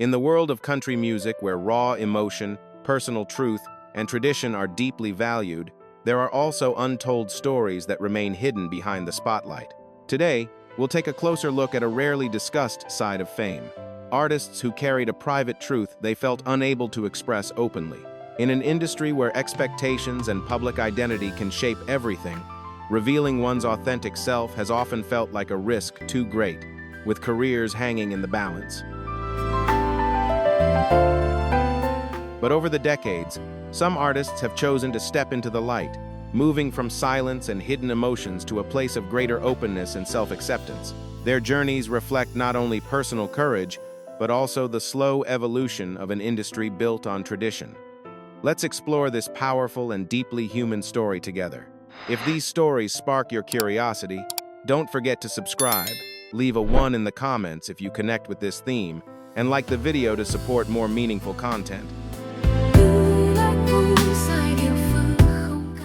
In the world of country music, where raw emotion, personal truth, and tradition are deeply valued, there are also untold stories that remain hidden behind the spotlight. Today, we'll take a closer look at a rarely discussed side of fame: artists who carried a private truth they felt unable to express openly. In an industry where expectations and public identity can shape everything, revealing one's authentic self has often felt like a risk too great, with careers hanging in the balance. But over the decades, some artists have chosen to step into the light, moving from silence and hidden emotions to a place of greater openness and self-acceptance. Their journeys reflect not only personal courage, but also the slow evolution of an industry built on tradition. Let's explore this powerful and deeply human story together. If these stories spark your curiosity, don't forget to subscribe, leave a 1 in the comments if you connect with this theme, and like the video to support more meaningful content.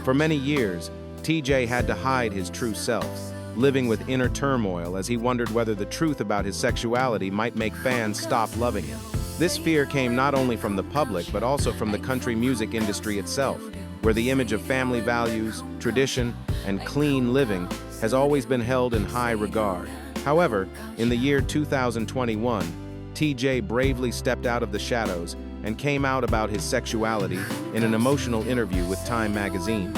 For many years, TJ had to hide his true self, living with inner turmoil as he wondered whether the truth about his sexuality might make fans stop loving him. This fear came not only from the public but also from the country music industry itself, where the image of family values, tradition, and clean living has always been held in high regard. However, in the year 2021, TJ bravely stepped out of the shadows and came out about his sexuality in an emotional interview with Time magazine.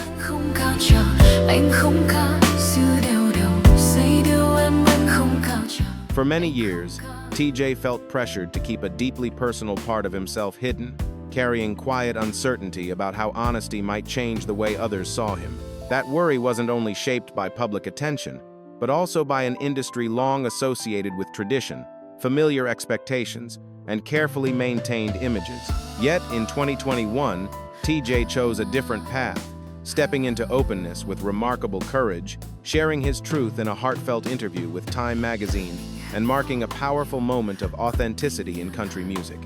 For many years, TJ felt pressured to keep a deeply personal part of himself hidden, carrying quiet uncertainty about how honesty might change the way others saw him. That worry wasn't only shaped by public attention, but also by an industry long associated with tradition, familiar expectations, and carefully maintained images. Yet, in 2021, TJ chose a different path, stepping into openness with remarkable courage, sharing his truth in a heartfelt interview with Time magazine, and marking a powerful moment of authenticity in country music.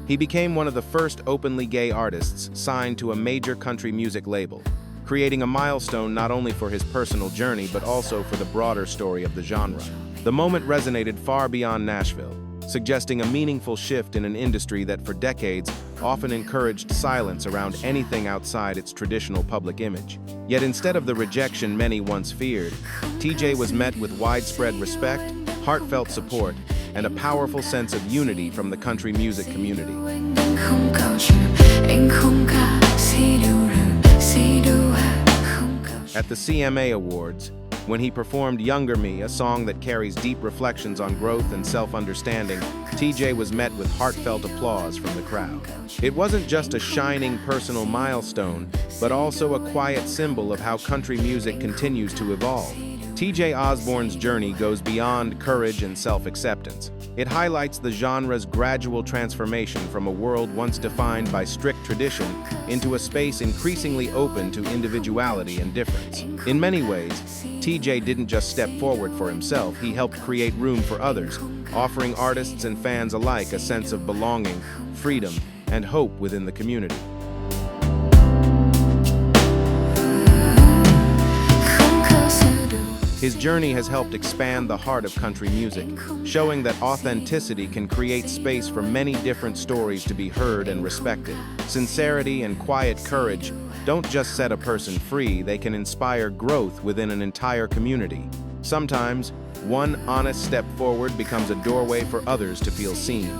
He became one of the first openly gay artists signed to a major country music label, creating a milestone not only for his personal journey but also for the broader story of the genre. The moment resonated far beyond Nashville, suggesting a meaningful shift in an industry that for decades often encouraged silence around anything outside its traditional public image. Yet instead of the rejection many once feared, TJ was met with widespread respect, heartfelt support, and a powerful sense of unity from the country music community. At the CMA Awards, when he performed Younger Me, a song that carries deep reflections on growth and self-understanding, TJ was met with heartfelt applause from the crowd. It wasn't just a shining personal milestone, but also a quiet symbol of how country music continues to evolve. TJ Osborne's journey goes beyond courage and self-acceptance. It highlights the genre's gradual transformation from a world once defined by strict tradition into a space increasingly open to individuality and difference. In many ways, TJ didn't just step forward for himself, he helped create room for others, offering artists and fans alike a sense of belonging, freedom, and hope within the community. His journey has helped expand the heart of country music, showing that authenticity can create space for many different stories to be heard and respected. Sincerity and quiet courage don't just set a person free, they can inspire growth within an entire community. Sometimes, one honest step forward becomes a doorway for others to feel seen.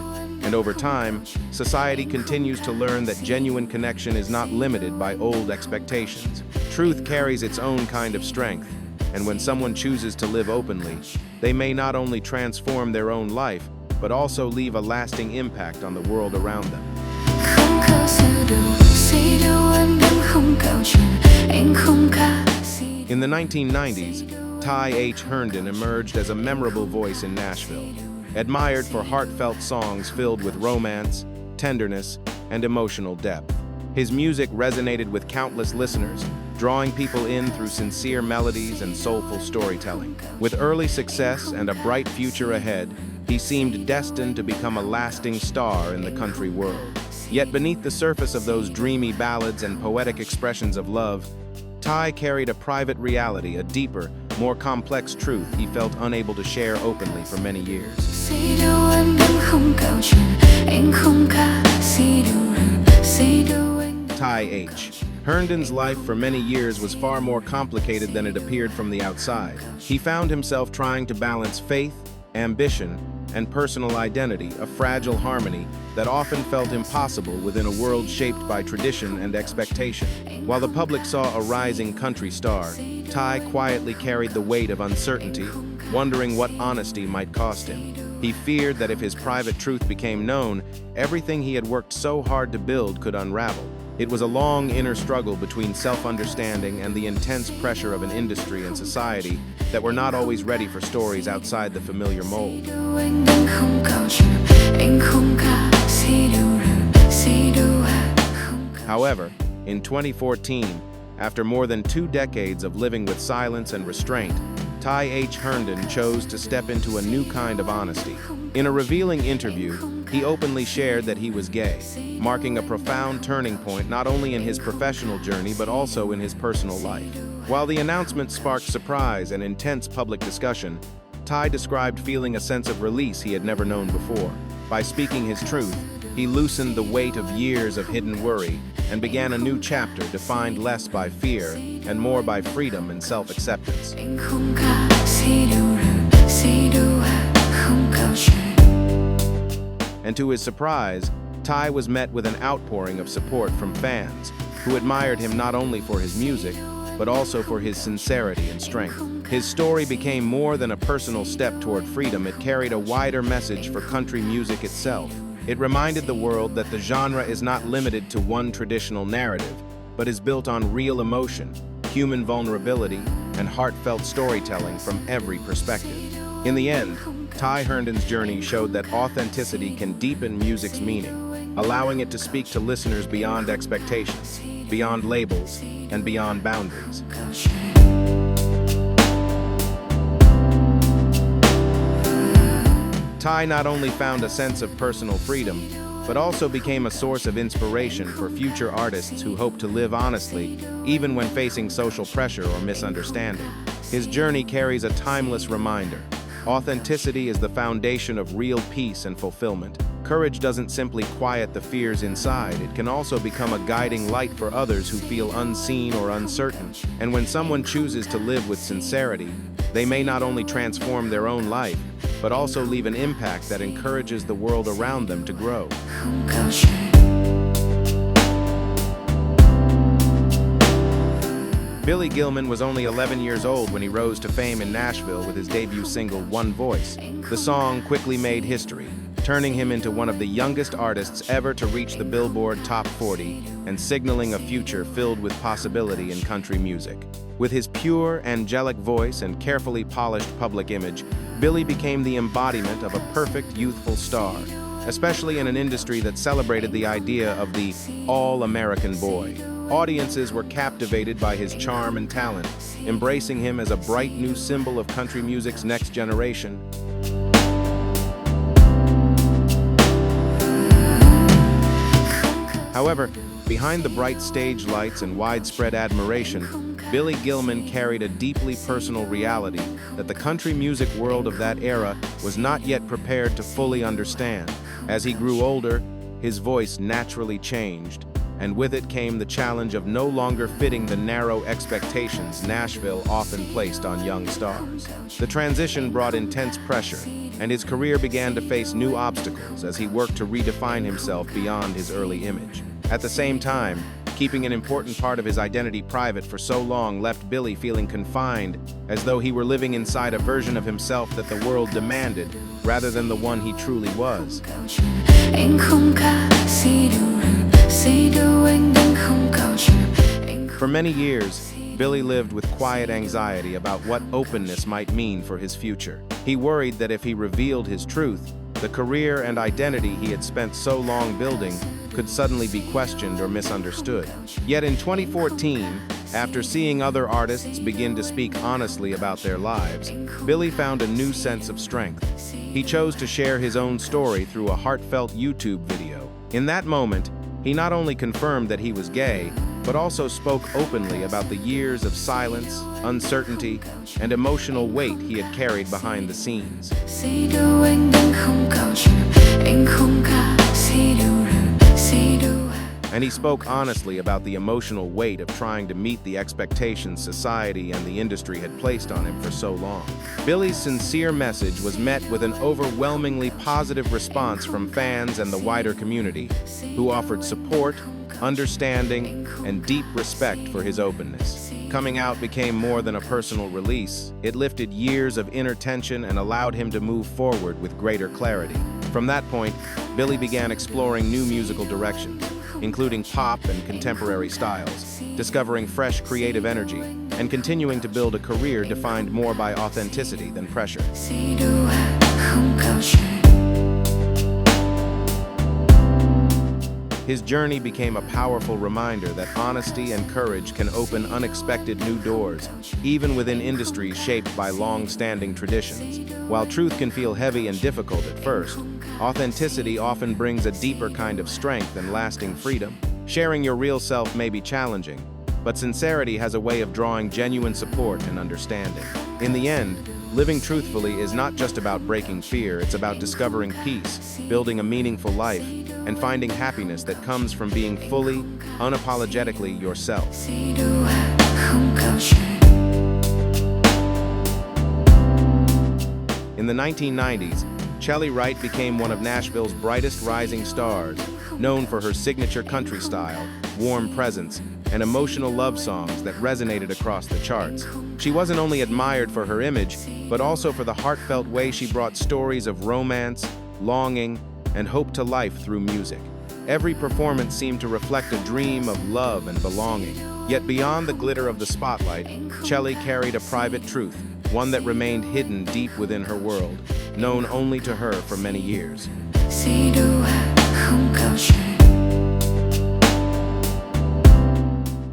And over time, society continues to learn that genuine connection is not limited by old expectations. Truth carries its own kind of strength, and when someone chooses to live openly, they may not only transform their own life, but also leave a lasting impact on the world around them. In the 1990s, Ty H. Herndon emerged as a memorable voice in Nashville, admired for heartfelt songs filled with romance, tenderness, and emotional depth. His music resonated with countless listeners, drawing people in through sincere melodies and soulful storytelling. With early success and a bright future ahead, he seemed destined to become a lasting star in the country world. Yet beneath the surface of those dreamy ballads and poetic expressions of love, Ty carried a private reality, a deeper, more complex truth he felt unable to share openly for many years. Ty H. Herndon's life for many years was far more complicated than it appeared from the outside. He found himself trying to balance faith, ambition, and personal identity, a fragile harmony that often felt impossible within a world shaped by tradition and expectation. While the public saw a rising country star, Ty quietly carried the weight of uncertainty, wondering what honesty might cost him. He feared that if his private truth became known, everything he had worked so hard to build could unravel. It was a long inner struggle between self-understanding and the intense pressure of an industry and society that were not always ready for stories outside the familiar mold. However, in 2014, after more than 2 decades of living with silence and restraint, Ty H. Herndon chose to step into a new kind of honesty. In a revealing interview, he openly shared that he was gay, marking a profound turning point not only in his professional journey but also in his personal life. While the announcement sparked surprise and intense public discussion, Ty described feeling a sense of release he had never known before. By speaking his truth, he loosened the weight of years of hidden worry and began a new chapter defined less by fear and more by freedom and self-acceptance. And to his surprise, Ty was met with an outpouring of support from fans who admired him not only for his music, but also for his sincerity and strength. His story became more than a personal step toward freedom. It carried a wider message for country music itself. It reminded the world that the genre is not limited to one traditional narrative, but is built on real emotion, human vulnerability, and heartfelt storytelling from every perspective. In the end, Ty Herndon's journey showed that authenticity can deepen music's meaning, allowing it to speak to listeners beyond expectations, beyond labels, and beyond boundaries. Ty not only found a sense of personal freedom, but also became a source of inspiration for future artists who hope to live honestly, even when facing social pressure or misunderstanding. His journey carries a timeless reminder. Authenticity is the foundation of real peace and fulfillment. Courage doesn't simply quiet the fears inside, it can also become a guiding light for others who feel unseen or uncertain. And when someone chooses to live with sincerity, they may not only transform their own life, but also leave an impact that encourages the world around them to grow. Billy Gilman was only 11 years old when he rose to fame in Nashville with his debut single, One Voice. The song quickly made history, turning him into one of the youngest artists ever to reach the Billboard Top 40 and signaling a future filled with possibility in country music. With his pure, angelic voice and carefully polished public image, Billy became the embodiment of a perfect youthful star, especially in an industry that celebrated the idea of the all-American boy. Audiences were captivated by his charm and talent, embracing him as a bright new symbol of country music's next generation. However, behind the bright stage lights and widespread admiration, Billy Gilman carried a deeply personal reality that the country music world of that era was not yet prepared to fully understand. As he grew older, his voice naturally changed, and with it came the challenge of no longer fitting the narrow expectations Nashville often placed on young stars. The transition brought intense pressure, and his career began to face new obstacles as he worked to redefine himself beyond his early image. At the same time, keeping an important part of his identity private for so long left Billy feeling confined, as though he were living inside a version of himself that the world demanded, rather than the one he truly was. For many years, Billy lived with quiet anxiety about what openness might mean for his future. He worried that if he revealed his truth, the career and identity he had spent so long building could suddenly be questioned or misunderstood. Yet in 2014, after seeing other artists begin to speak honestly about their lives, Billy found a new sense of strength. He chose to share his own story through a heartfelt YouTube video. In that moment, he not only confirmed that he was gay, but also spoke openly about the years of silence, uncertainty, and emotional weight he had carried behind the scenes. And he spoke honestly about the emotional weight of trying to meet the expectations society and the industry had placed on him for so long. Billy's sincere message was met with an overwhelmingly positive response from fans and the wider community, who offered support, understanding, and deep respect for his openness. Coming out became more than a personal release. It lifted years of inner tension and allowed him to move forward with greater clarity. From that point, Billy began exploring new musical directions, including pop and contemporary styles, discovering fresh creative energy, and continuing to build a career defined more by authenticity than pressure. His journey became a powerful reminder that honesty and courage can open unexpected new doors, even within industries shaped by long-standing traditions. While truth can feel heavy and difficult at first, authenticity often brings a deeper kind of strength and lasting freedom. Sharing your real self may be challenging, but sincerity has a way of drawing genuine support and understanding. In the end, living truthfully is not just about breaking fear, it's about discovering peace, building a meaningful life, and finding happiness that comes from being fully, unapologetically yourself. In the 1990s, Chely Wright became one of Nashville's brightest rising stars, known for her signature country style, warm presence, and emotional love songs that resonated across the charts. She wasn't only admired for her image, but also for the heartfelt way she brought stories of romance, longing, and hope to life through music. Every performance seemed to reflect a dream of love and belonging. Yet beyond the glitter of the spotlight, Chely carried a private truth, one that remained hidden deep within her world, known only to her for many years.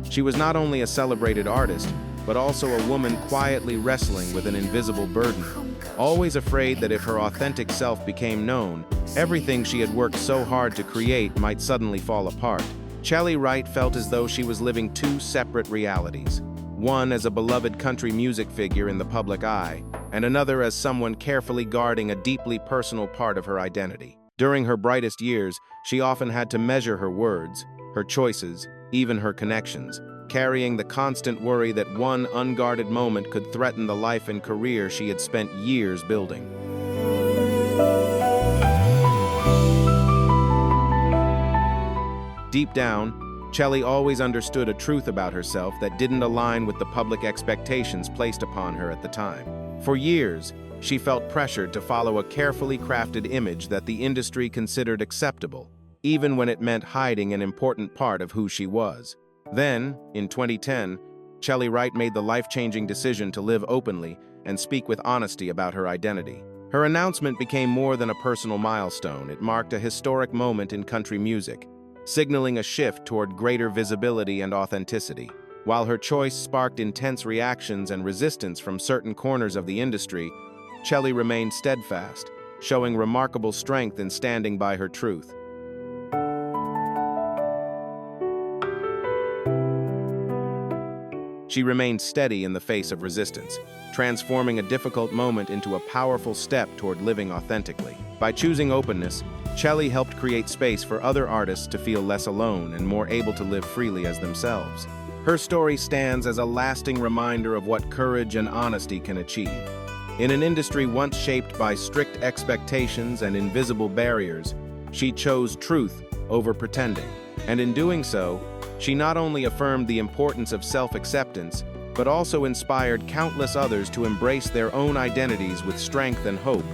She was not only a celebrated artist, but also a woman quietly wrestling with an invisible burden, always afraid that if her authentic self became known, everything she had worked so hard to create might suddenly fall apart. Chely Wright felt as though she was living two separate realities, one as a beloved country music figure in the public eye, and another as someone carefully guarding a deeply personal part of her identity. During her brightest years, she often had to measure her words, her choices, even her connections, carrying the constant worry that one unguarded moment could threaten the life and career she had spent years building. Deep down, Chely always understood a truth about herself that didn't align with the public expectations placed upon her at the time. For years, she felt pressured to follow a carefully crafted image that the industry considered acceptable, even when it meant hiding an important part of who she was. Then, in 2010, Chely Wright made the life-changing decision to live openly and speak with honesty about her identity. Her announcement became more than a personal milestone. It marked a historic moment in country music, signaling a shift toward greater visibility and authenticity. While her choice sparked intense reactions and resistance from certain corners of the industry, Chely remained steadfast, showing remarkable strength in standing by her truth. She remained steady in the face of resistance, transforming a difficult moment into a powerful step toward living authentically. By choosing openness, Chely helped create space for other artists to feel less alone and more able to live freely as themselves. Her story stands as a lasting reminder of what courage and honesty can achieve. In an industry once shaped by strict expectations and invisible barriers, she chose truth over pretending. And in doing so, she not only affirmed the importance of self-acceptance, but also inspired countless others to embrace their own identities with strength and hope.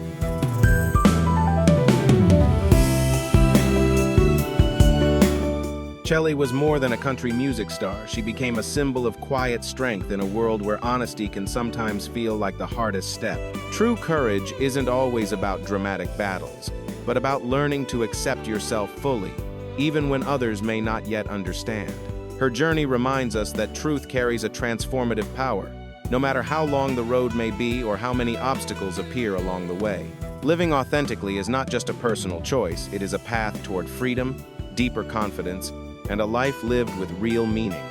Chely was more than a country music star. She became a symbol of quiet strength in a world where honesty can sometimes feel like the hardest step. True courage isn't always about dramatic battles, but about learning to accept yourself fully, even when others may not yet understand. Her journey reminds us that truth carries a transformative power, no matter how long the road may be or how many obstacles appear along the way. Living authentically is not just a personal choice, it is a path toward freedom, deeper confidence, and a life lived with real meaning.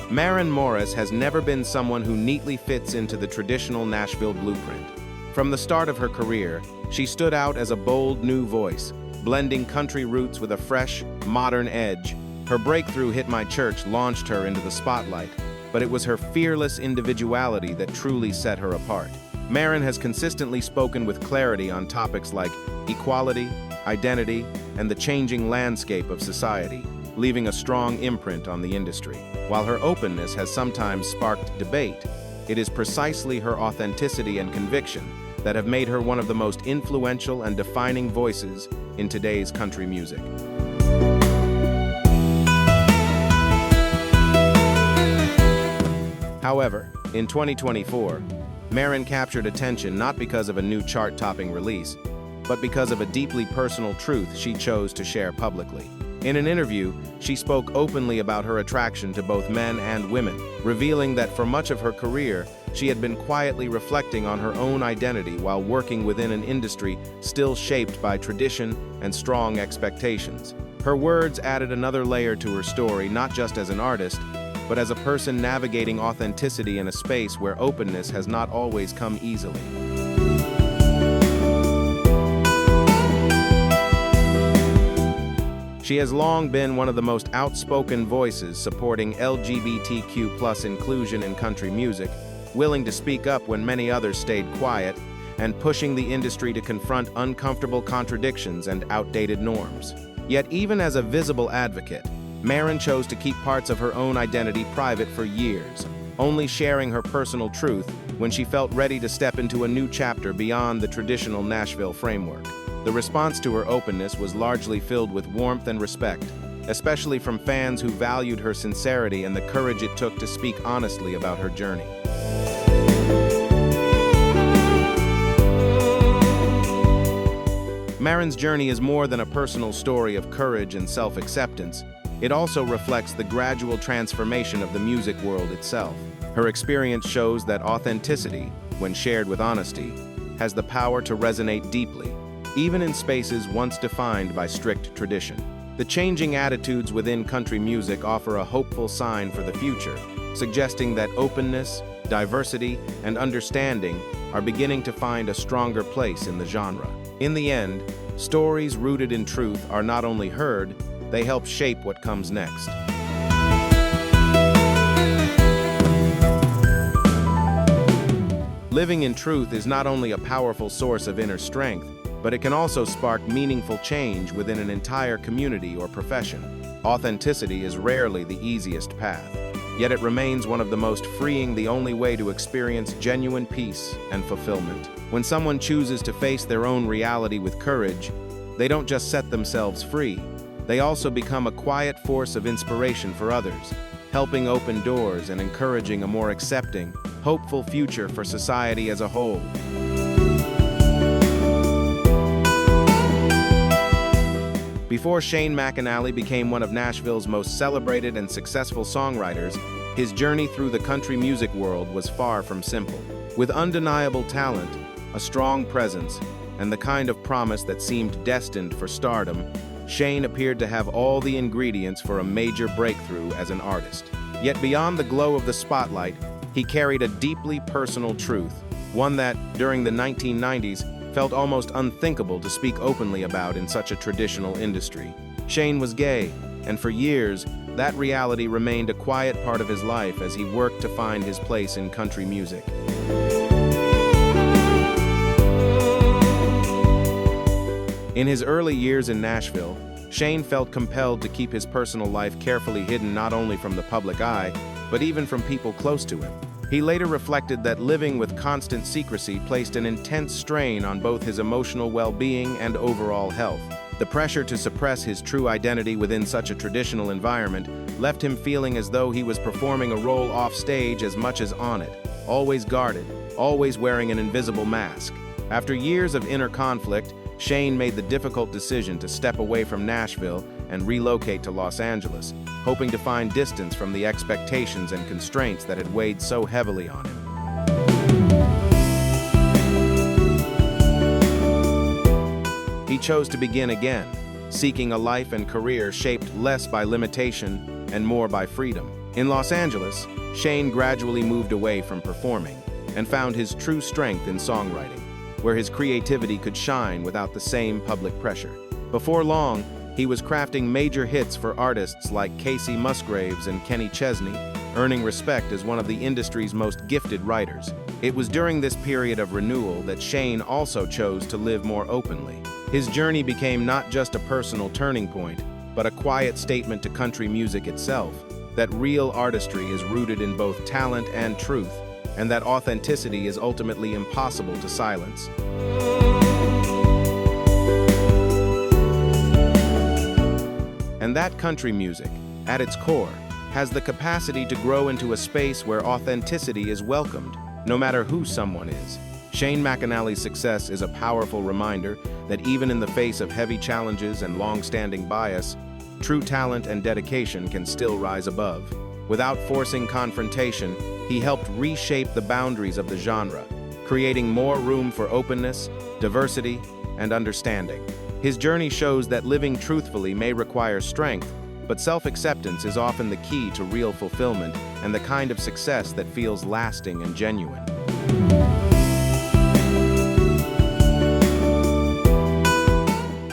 Maren Morris has never been someone who neatly fits into the traditional Nashville blueprint. From the start of her career, she stood out as a bold new voice, blending country roots with a fresh, modern edge. Her breakthrough hit My Church launched her into the spotlight, but it was her fearless individuality that truly set her apart. Maren has consistently spoken with clarity on topics like equality, identity, and the changing landscape of society, leaving a strong imprint on the industry. While her openness has sometimes sparked debate, it is precisely her authenticity and conviction that have made her one of the most influential and defining voices in today's country music. However, in 2024, Maren captured attention not because of a new chart-topping release, but because of a deeply personal truth she chose to share publicly. In an interview, she spoke openly about her attraction to both men and women, revealing that for much of her career, she had been quietly reflecting on her own identity while working within an industry still shaped by tradition and strong expectations. Her words added another layer to her story, not just as an artist, but as a person navigating authenticity in a space where openness has not always come easily. She has long been one of the most outspoken voices supporting LGBTQ+ inclusion in country music, willing to speak up when many others stayed quiet, and pushing the industry to confront uncomfortable contradictions and outdated norms. Yet even as a visible advocate, Maren chose to keep parts of her own identity private for years, only sharing her personal truth when she felt ready to step into a new chapter beyond the traditional Nashville framework. The response to her openness was largely filled with warmth and respect, especially from fans who valued her sincerity and the courage it took to speak honestly about her journey. Maren's journey is more than a personal story of courage and self-acceptance. It also reflects the gradual transformation of the music world itself. Her experience shows that authenticity, when shared with honesty, has the power to resonate deeply, even in spaces once defined by strict tradition. The changing attitudes within country music offer a hopeful sign for the future, suggesting that openness, diversity, and understanding are beginning to find a stronger place in the genre. In the end, stories rooted in truth are not only heard, they help shape what comes next. Living in truth is not only a powerful source of inner strength, but it can also spark meaningful change within an entire community or profession. Authenticity is rarely the easiest path, yet it remains one of the most freeing, the only way to experience genuine peace and fulfillment. When someone chooses to face their own reality with courage, they don't just set themselves free, they also become a quiet force of inspiration for others, helping open doors and encouraging a more accepting, hopeful future for society as a whole. Before Shane McAnally became one of Nashville's most celebrated and successful songwriters, his journey through the country music world was far from simple. With undeniable talent, a strong presence, and the kind of promise that seemed destined for stardom, Shane appeared to have all the ingredients for a major breakthrough as an artist. Yet beyond the glow of the spotlight, he carried a deeply personal truth, one that, during the 1990s, felt almost unthinkable to speak openly about in such a traditional industry. Shane was gay, and for years, that reality remained a quiet part of his life as he worked to find his place in country music. In his early years in Nashville, Shane felt compelled to keep his personal life carefully hidden not only from the public eye, but even from people close to him. He later reflected that living with constant secrecy placed an intense strain on both his emotional well-being and overall health. The pressure to suppress his true identity within such a traditional environment left him feeling as though he was performing a role off stage as much as on it, always guarded, always wearing an invisible mask. After years of inner conflict, Shane made the difficult decision to step away from Nashville and relocate to Los Angeles, hoping to find distance from the expectations and constraints that had weighed so heavily on him. he chose to begin again, seeking a life and career shaped less by limitation and more by freedom. In Los Angeles, Shane gradually moved away from performing and found his true strength in songwriting, where his creativity could shine without the same public pressure. Before long, he was crafting major hits for artists like Casey Musgraves and Kenny Chesney, earning respect as one of the industry's most gifted writers. It was during this period of renewal that Shane also chose to live more openly. His journey became not just a personal turning point, but a quiet statement to country music itself, that real artistry is rooted in both talent and truth, and that authenticity is ultimately impossible to silence. And that country music, at its core, has the capacity to grow into a space where authenticity is welcomed, no matter who someone is. Shane McAnally's success is a powerful reminder that even in the face of heavy challenges and long-standing bias, true talent and dedication can still rise above. Without forcing confrontation, he helped reshape the boundaries of the genre, creating more room for openness, diversity, and understanding. His journey shows that living truthfully may require strength, but self-acceptance is often the key to real fulfillment and the kind of success that feels lasting and genuine.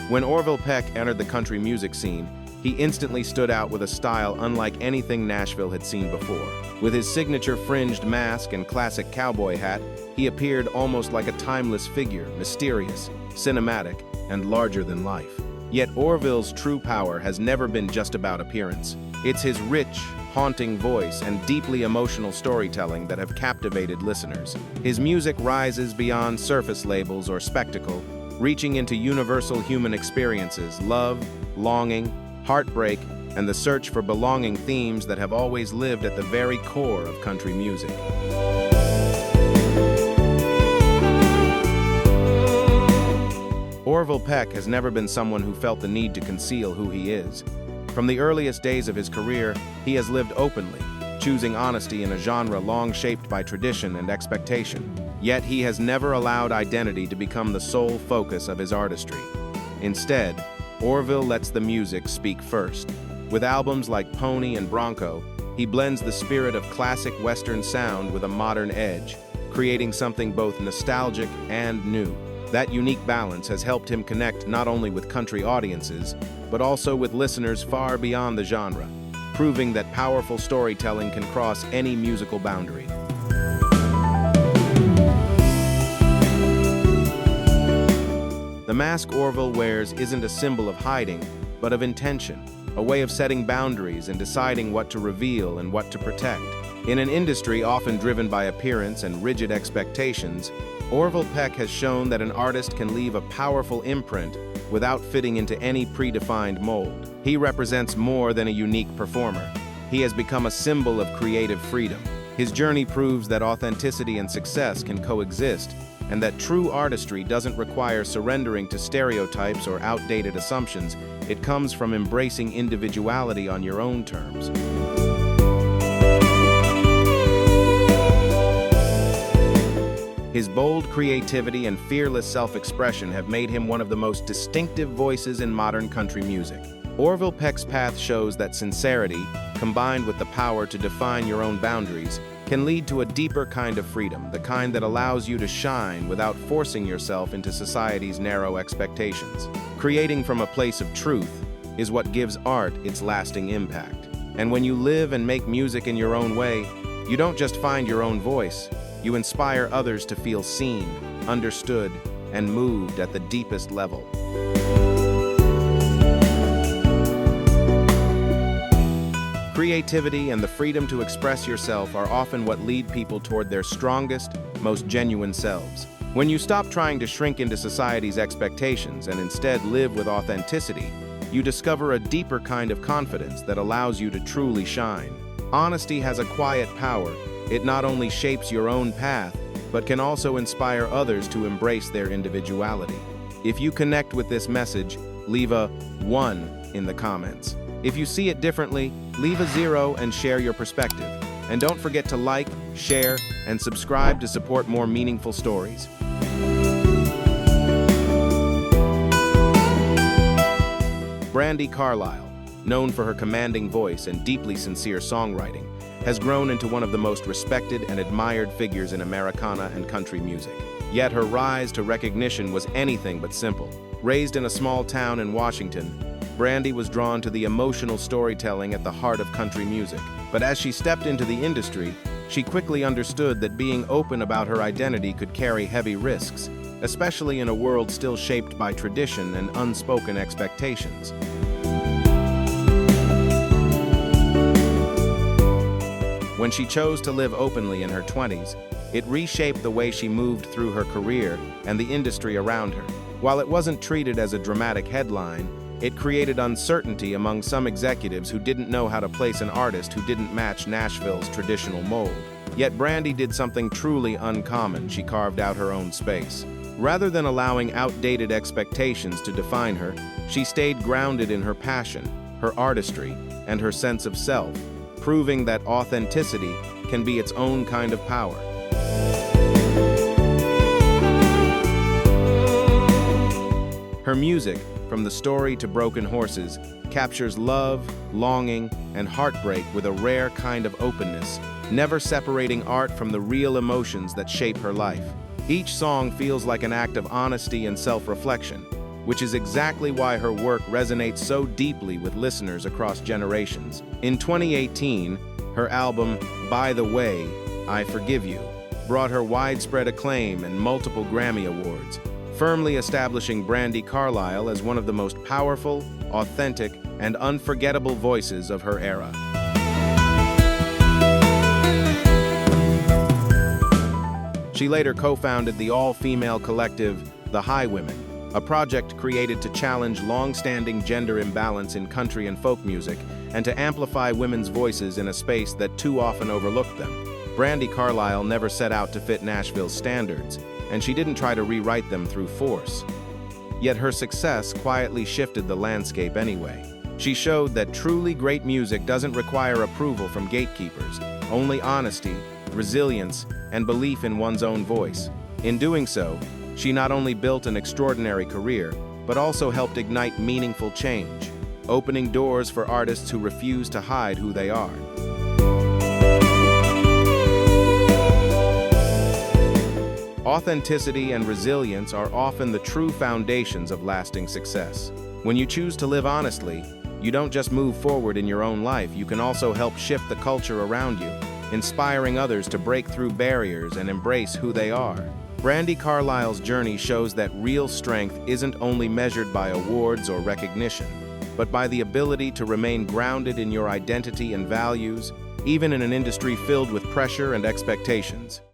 When Orville Peck entered the country music scene, he instantly stood out with a style unlike anything Nashville had seen before. With his signature fringed mask and classic cowboy hat, he appeared almost like a timeless figure, mysterious, cinematic, and larger than life. Yet Orville's true power has never been just about appearance. It's his rich, haunting voice and deeply emotional storytelling that have captivated listeners. His music rises beyond surface labels or spectacle, reaching into universal human experiences, love, longing, heartbreak, and the search for belonging, themes that have always lived at the very core of country music. Orville Peck has never been someone who felt the need to conceal who he is. From the earliest days of his career, he has lived openly, choosing honesty in a genre long shaped by tradition and expectation. Yet he has never allowed identity to become the sole focus of his artistry. Instead, Orville lets the music speak first. With albums like Pony and Bronco, he blends the spirit of classic Western sound with a modern edge, creating something both nostalgic and new. That unique balance has helped him connect not only with country audiences, but also with listeners far beyond the genre, proving that powerful storytelling can cross any musical boundary. The mask Orville wears isn't a symbol of hiding, but of intention, a way of setting boundaries and deciding what to reveal and what to protect. In an industry often driven by appearance and rigid expectations, Orville Peck has shown that an artist can leave a powerful imprint without fitting into any predefined mold. He represents more than a unique performer. He has become a symbol of creative freedom. His journey proves that authenticity and success can coexist, and that true artistry doesn't require surrendering to stereotypes or outdated assumptions. It comes from embracing individuality on your own terms. His bold creativity and fearless self-expression have made him one of the most distinctive voices in modern country music. Orville Peck's path shows that sincerity, combined with the power to define your own boundaries, can lead to a deeper kind of freedom, the kind that allows you to shine without forcing yourself into society's narrow expectations. Creating from a place of truth is what gives art its lasting impact. And when you live and make music in your own way, you don't just find your own voice, you inspire others to feel seen, understood, and moved at the deepest level. Creativity and the freedom to express yourself are often what lead people toward their strongest, most genuine selves. When you stop trying to shrink into society's expectations and instead live with authenticity, you discover a deeper kind of confidence that allows you to truly shine. Honesty has a quiet power. It not only shapes your own path, but can also inspire others to embrace their individuality. If you connect with this message, leave a 1 in the comments. If you see it differently, leave a 0 and share your perspective. And don't forget to like, share, and subscribe to support more meaningful stories. Brandi Carlile, known for her commanding voice and deeply sincere songwriting, has grown into one of the most respected and admired figures in Americana and country music. Yet her rise to recognition was anything but simple. Raised in a small town in Washington, Brandi was drawn to the emotional storytelling at the heart of country music. But as she stepped into the industry, she quickly understood that being open about her identity could carry heavy risks, especially in a world still shaped by tradition and unspoken expectations. When she chose to live openly in her 20s, it reshaped the way she moved through her career and the industry around her. While it wasn't treated as a dramatic headline, it created uncertainty among some executives who didn't know how to place an artist who didn't match Nashville's traditional mold. Yet Brandi did something truly uncommon. She carved out her own space. Rather than allowing outdated expectations to define her, she stayed grounded in her passion, her artistry, and her sense of self, proving that authenticity can be its own kind of power. Her music, from The Story to Broken Horses, captures love, longing, and heartbreak with a rare kind of openness, never separating art from the real emotions that shape her life. Each song feels like an act of honesty and self-reflection, which is exactly why her work resonates so deeply with listeners across generations. In 2018, her album, By the Way, I Forgive You, brought her widespread acclaim and multiple Grammy Awards, firmly establishing Brandi Carlile as one of the most powerful, authentic, and unforgettable voices of her era. She later co-founded the all-female collective, The Highwomen, a project created to challenge long-standing gender imbalance in country and folk music and to amplify women's voices in a space that too often overlooked them. Brandi Carlile never set out to fit Nashville's standards, and she didn't try to rewrite them through force. Yet her success quietly shifted the landscape anyway. She showed that truly great music doesn't require approval from gatekeepers, only honesty, resilience, and belief in one's own voice. In doing so, she not only built an extraordinary career, but also helped ignite meaningful change, opening doors for artists who refuse to hide who they are. Authenticity and resilience are often the true foundations of lasting success. When you choose to live honestly, you don't just move forward in your own life, you can also help shift the culture around you, inspiring others to break through barriers and embrace who they are. Brandi Carlile's journey shows that real strength isn't only measured by awards or recognition, but by the ability to remain grounded in your identity and values, even in an industry filled with pressure and expectations.